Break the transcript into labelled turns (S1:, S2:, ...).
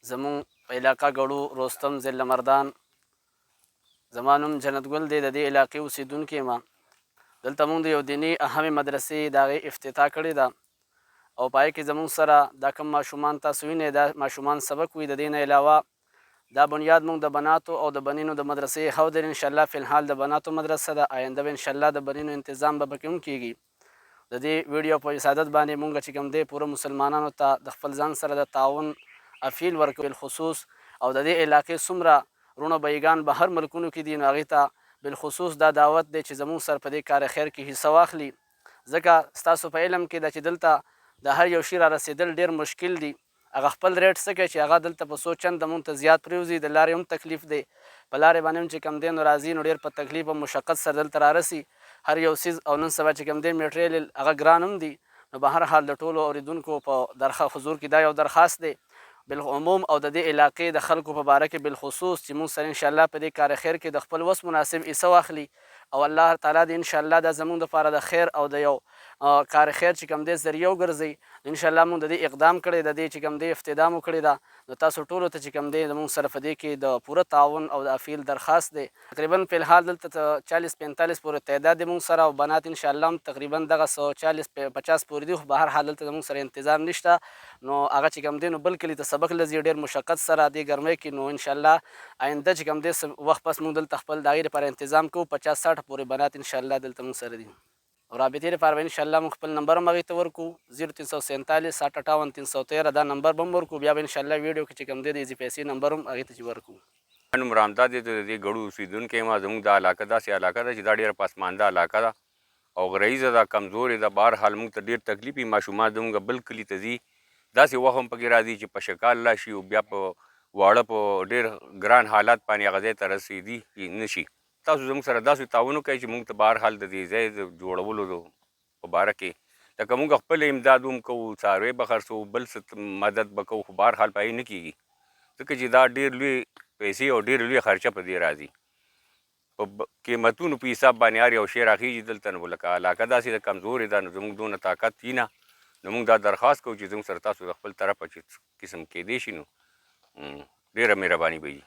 S1: زمونږ په علاقه ګړو رستم ضلع مردان. زما نوم جنت ګل دی، د دې علاقې اوسېدونکی یم. دلته مونږ د یو دیني اهمې مدرسې د هغې افتتاح کړې ده او په هغې کې زمونږ سره دا کوم ماشومان تاسو وینئ دا ماشومان سبق وي. د دې نه علاوه دا بنیاد مونږ د بناتو او د بنینو د مدرسې ایښودی دی. انشاءالله فی الحال د بناتو مدرسه ده، آینده به انشاءالله د بنینو انتظام به پکې هم کېږي. د دې ویډیو په سعادت باندې مونږ چې کوم دی پوره مسلمانانو ته د خپل ځان سره د تعاون افیل ورکوي بالخصوص، او د دې علاقې څومره وروڼه بهیګان بهر ملکونو کې دي نو هغې ته بالخصوص دا دعوت دی چې زمونږ سره په دې کار خیر کې حصه واخلي، ځکه ستاسو په علم کې ده چې دلته د هر یو شي را رسېدل ډېر مشکل دي. هغه خپل ریټ څه کوي چې هغه دلته په څو چنده مونږ ته زیات پرېوځي، د لارې هم تکلیف دی، په لارې باندې هم چې کوم دی نو راځي نو ډېر په تکلیف او مشقت سره دلته رارسي هر یو څیز، او نن سبا چې کوم دی میټریل هغه ګران هم دي. نو به هر حال د ټولو اورېدونکو په حضور کې دا یو درخواست دی بالعموم او د دې علاقې د خلکو په باره کې بالخصوص چې مونږ سره انشاءالله په دې کار خیر کې د خپل وس مناسب حصه واخلي، او الله تعالی دې انشاءالله دا زمونږ دپاره د خیر او د یو کار خیر چې کوم دی ذریعه وګرځوي. انشاءالله مونږ د دې اقدام کړی، د دې چې کوم دی افتدام وکړې ده. نو تاسو ټولو ته چې کوم دی زمونږ سره په دې کې د پوره تعاون او د افیل درخواست دی. تقریبا فی الحال دلته 40-45 پورې تعداد دی مونږ سره، او بنات انشاءالله هم تقریبا دغه 140-50 پورې دي، خو به هر حال دلته زمونږ سره انتظام نشته. نو هغه چې کوم دی نو بل کلي ته سبق لځي ډېر مشقت سره دې ګرمۍ کې، نو انشاءالله آینده چې کوم دی وخت پس مونږ دلته خپل د هغې لپاره انتظام کوو. 50-60 پورې بنات انشاءالله دلته مونږ سره دي. او رابطې لپاره به انشاءالله مونږ خپل نمبر هم هغې ته ورکړو 0347 6058 313 دا نمبر به هم ورکړو. بیا به انشاءالله ویډیو کې چې کوم دی د اضافي پیسې نمبر هم هغې ته چې ورکړو.
S2: نوم رامداد دی، د دې ګړو اوسېدونکی یم. زموږ دا علاقه داسې علاقه ده چې دا ډېره پسمانده علاقه ده او غریزه ده، کمزورې ده. بهر حال موږ ته ډېر تکلیف وي. ماشومان زموږ بل کلي ته ځي، داسې وخت هم پکې راځي چې په شکال لا شي او بیا په واړه په ډېر ګران حالات باندې هغه ځای ته رسېدي نه شي. تاسو زموږ سره داسې تعاون وکړئ چې موږ ته بهر حال د دې ځای د جوړولو په باره کې لکه موږ خپل امداد هم کوو، څاروی به خرڅوو، بل څه مدد به کوو، خو بهر حال په هغې نه کېږي ځکه چې دا ډېر لوی پیسې او ډېر لوی خرچه په دې راځي. په قیمتونو په حساب باندې هر یو شی راخېږي دلته. نو لکه علاقه داسې د کمزورې ده، نو زموږ دونه طاقت وي نه، نو موږ دا درخواست کوو چې زموږ سره تاسو د خپل طرفه چې قسم کېدی شي نو ډېره مهرباني به وي.